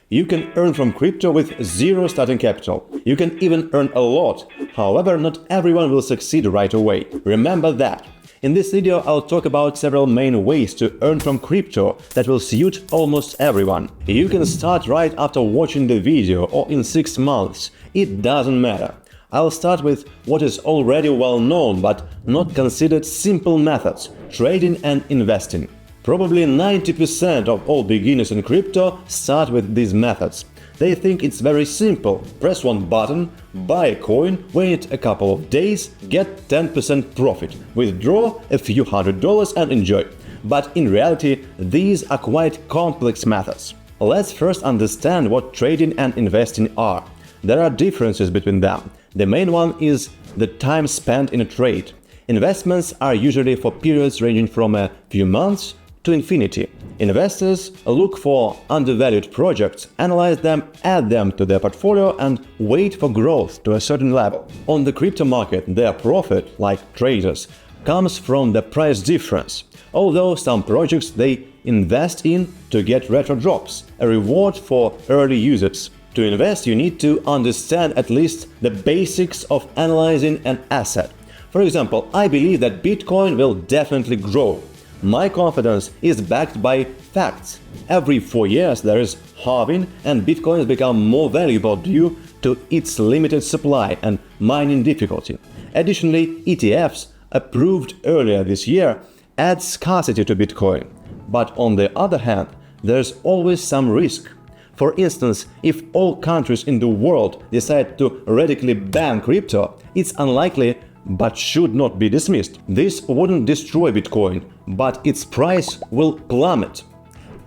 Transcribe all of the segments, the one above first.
You can earn from crypto with zero starting capital. You can even earn a lot. However, not everyone will succeed right away. Remember that. In this video, I'll talk about several main ways to earn from crypto that will suit almost everyone. You can start right after watching the video or in 6 months. It doesn't matter. I'll start with what is already well known but not considered simple methods: trading and investing. Probably 90% of all beginners in crypto start with these methods. They think it's very simple: press one button, buy a coin, wait a couple of days, get 10% profit, withdraw a few $100 and enjoy. But in reality, these are quite complex methods. Let's first understand what trading and investing are. There are differences between them. The main one is the time spent in a trade. Investments are usually for periods ranging from a few months to infinity. Investors look for undervalued projects, analyze them, add them to their portfolio and wait for growth to a certain level. On the crypto market, their profit, like traders, comes from the price difference. Although some projects they invest in to get retro drops, a reward for early users. To invest, you need to understand at least the basics of analyzing an asset. For example, I believe that Bitcoin will definitely grow. My confidence is backed by facts. Every 4 years there is halving and Bitcoins become more valuable due to its limited supply and mining difficulty. Additionally, ETFs, approved earlier this year, add scarcity to Bitcoin. But on the other hand, there's always some risk. For instance, if all countries in the world decide to radically ban crypto, it's unlikely but should not be dismissed. This wouldn't destroy Bitcoin, but its price will plummet.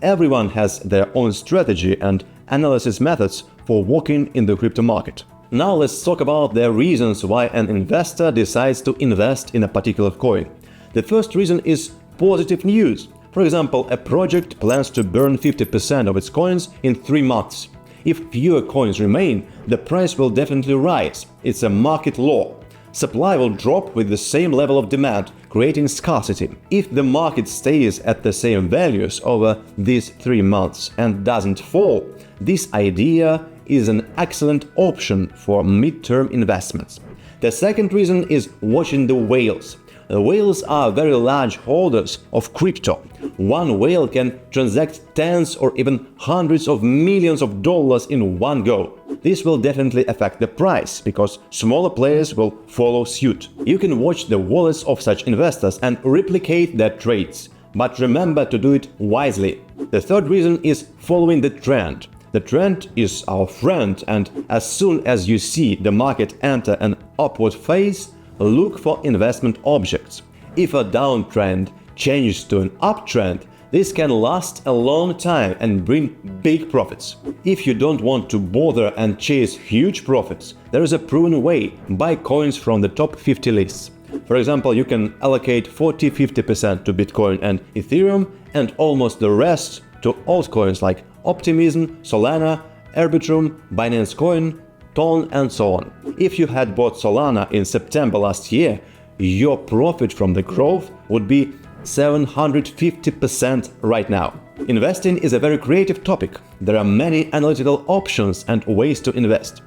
Everyone has their own strategy and analysis methods for working in the crypto market. Now let's talk about the reasons why an investor decides to invest in a particular coin. The first reason is positive news. For example, a project plans to burn 50% of its coins in 3 months. If fewer coins remain, the price will definitely rise. It's a market law. Supply will drop with the same level of demand, creating scarcity. If the market stays at the same values over these 3 months and doesn't fall, this idea is an excellent option for mid-term investments. The second reason is watching the whales. The whales are very large holders of crypto. One whale can transact tens or even hundreds of millions of dollars in one go. This will definitely affect the price, because smaller players will follow suit. You can watch the wallets of such investors and replicate their trades, but remember to do it wisely. The third reason is following the trend. The trend is our friend, and as soon as you see the market enter an upward phase, look for investment objects. If a downtrend changes to an uptrend, this can last a long time and bring big profits. If you don't want to bother and chase huge profits, there is a proven way: buy coins from the top 50 lists. For example, you can allocate 40–50% to Bitcoin and Ethereum and almost the rest to altcoins like Optimism, Solana, Arbitrum, Binance Coin, Ton and so on. If you had bought Solana in September last year, your profit from the growth would be 750% right now. Investing is a very creative topic. There are many analytical options and ways to invest.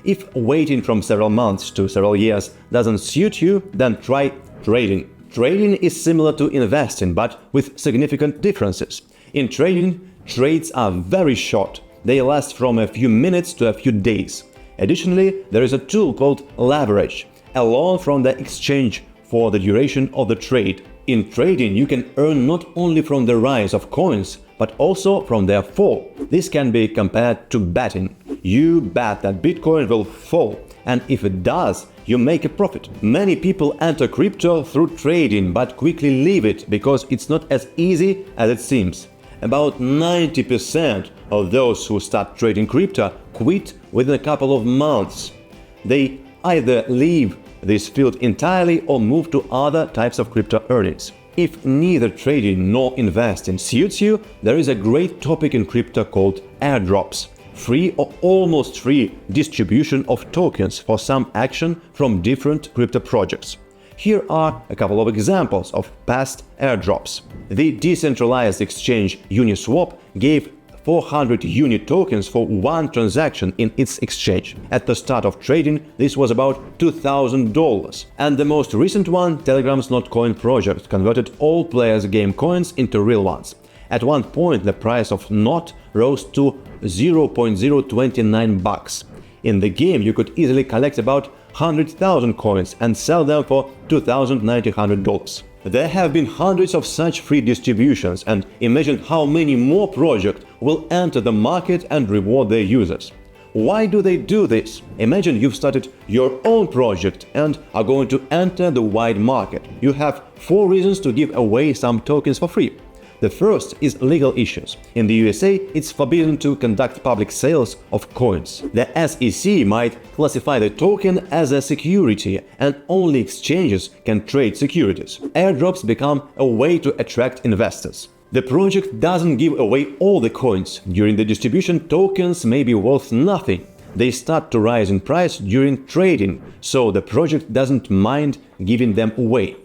If waiting from several months to several years doesn't suit you, then try trading. Trading is similar to investing, but with significant differences. In trading, trades are very short. They last from a few minutes to a few days. Additionally, there is a tool called leverage, a loan from the exchange for the duration of the trade. In trading, you can earn not only from the rise of coins, but also from their fall. This can be compared to betting. You bet that Bitcoin will fall, and if it does, you make a profit. Many people enter crypto through trading, but quickly leave it because it's not as easy as it seems. About 90% of those who start trading crypto quit within a couple of months. They either leave this field entirely or move to other types of crypto earnings. If neither trading nor investing suits you, there is a great topic in crypto called airdrops. Free or almost free distribution of tokens for some action from different crypto projects. Here are a couple of examples of past airdrops. The decentralized exchange Uniswap gave 400 unit tokens for one transaction in its exchange. At the start of trading, this was about $2,000. And the most recent one, Telegram's Notcoin project, converted all players' game coins into real ones. At one point, the price of Not rose to $0.029. In the game, you could easily collect about 100,000 coins and sell them for $2,900. There have been hundreds of such free distributions, and imagine how many more projects will enter the market and reward their users. Why do they do this? Imagine you've started your own project and are going to enter the wide market. You have 4 reasons to give away some tokens for free. The first is legal issues. In the USA, it's forbidden to conduct public sales of coins. The SEC might classify the token as a security, and only exchanges can trade securities. Airdrops become a way to attract investors. The project doesn't give away all the coins. During the distribution, tokens may be worth nothing. They start to rise in price during trading, so the project doesn't mind giving them away.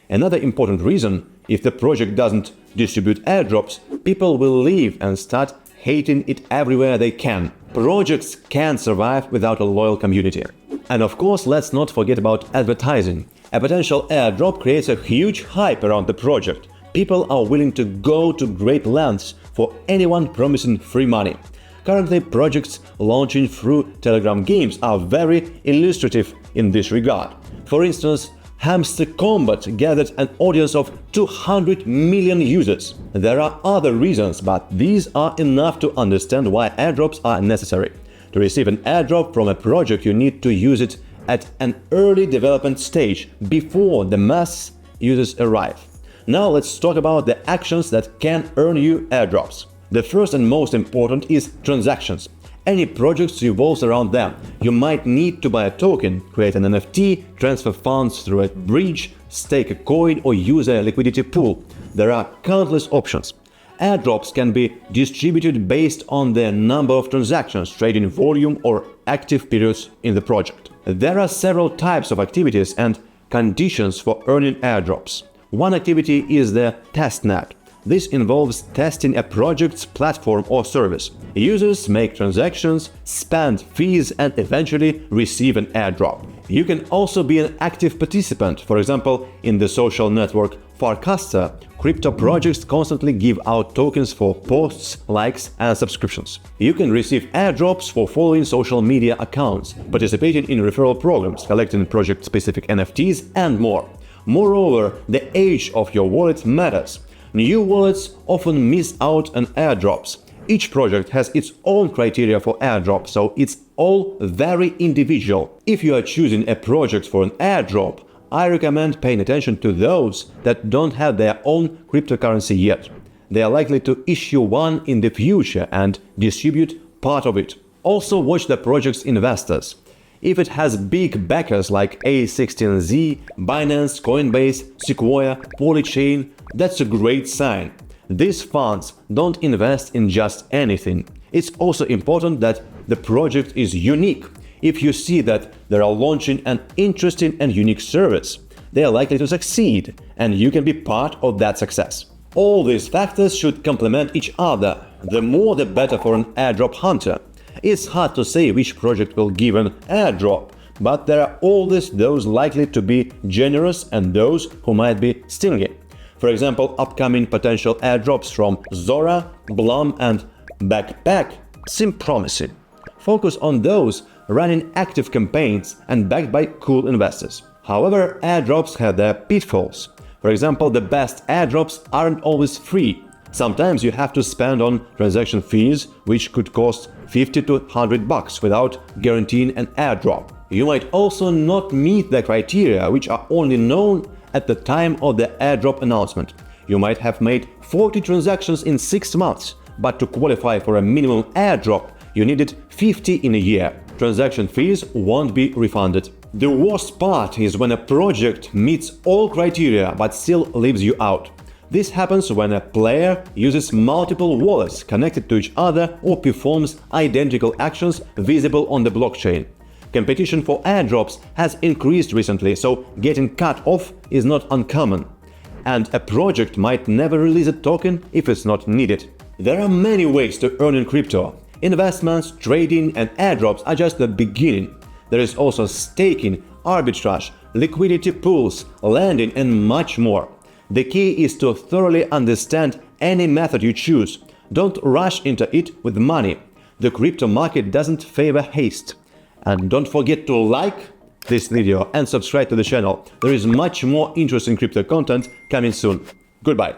Another important reason: if the project doesn't distribute airdrops, people will leave and start hating it everywhere they can. Projects can't survive without a loyal community. And of course, let's not forget about advertising. A potential airdrop creates a huge hype around the project. People are willing to go to great lengths for anyone promising free money. Currently, projects launching through Telegram games are very illustrative in this regard. For instance, Hamster Combat gathered an audience of 200 million users. There are other reasons, but these are enough to understand why airdrops are necessary. To receive an airdrop from a project, you need to use it at an early development stage, before the mass users arrive. Now let's talk about the actions that can earn you airdrops. The first and most important is transactions. Any project revolves around them. You might need to buy a token, create an NFT, transfer funds through a bridge, stake a coin, or use a liquidity pool. There are countless options. Airdrops can be distributed based on the number of transactions, trading volume, or active periods in the project. There are several types of activities and conditions for earning airdrops. One activity is the testnet. This involves testing a project's platform or service. Users make transactions, spend fees, and eventually receive an airdrop. You can also be an active participant. For example, in the social network Farcaster, crypto projects constantly give out tokens for posts, likes, and subscriptions. You can receive airdrops for following social media accounts, participating in referral programs, collecting project-specific NFTs, and more. Moreover, the age of your wallet matters. New wallets often miss out on airdrops. Each project has its own criteria for airdrop, so it's all very individual. If you are choosing a project for an airdrop, I recommend paying attention to those that don't have their own cryptocurrency yet. They are likely to issue one in the future and distribute part of it. Also watch the project's investors. If it has big backers like A16Z, Binance, Coinbase, Sequoia, Polychain, that's a great sign. These funds don't invest in just anything. It's also important that the project is unique. If you see that they are launching an interesting and unique service, they are likely to succeed, and you can be part of that success. All these factors should complement each other. The more the better for an airdrop hunter. It's hard to say which project will give an airdrop, but there are always those likely to be generous and those who might be stingy. For example, upcoming potential airdrops from Zora, Blum, and Backpack seem promising. Focus on those running active campaigns and backed by cool investors. However, airdrops have their pitfalls. For example, the best airdrops aren't always free. Sometimes you have to spend on transaction fees, which could cost $50 to $100 without guaranteeing an airdrop. You might also not meet the criteria, which are only known at the time of the airdrop announcement. You might have made 40 transactions in 6 months, but to qualify for a minimum airdrop, you needed 50 in a year. Transaction fees won't be refunded. The worst part is when a project meets all criteria but still leaves you out. This happens when a player uses multiple wallets connected to each other or performs identical actions visible on the blockchain. Competition for airdrops has increased recently, so getting cut off is not uncommon. And a project might never release a token if it's not needed. There are many ways to earn in crypto. Investments, trading, and airdrops are just the beginning. There is also staking, arbitrage, liquidity pools, lending, and much more. The key is to thoroughly understand any method you choose. Don't rush into it with money. The crypto market doesn't favor haste. And don't forget to like this video and subscribe to the channel. There is much more interesting crypto content coming soon. Goodbye.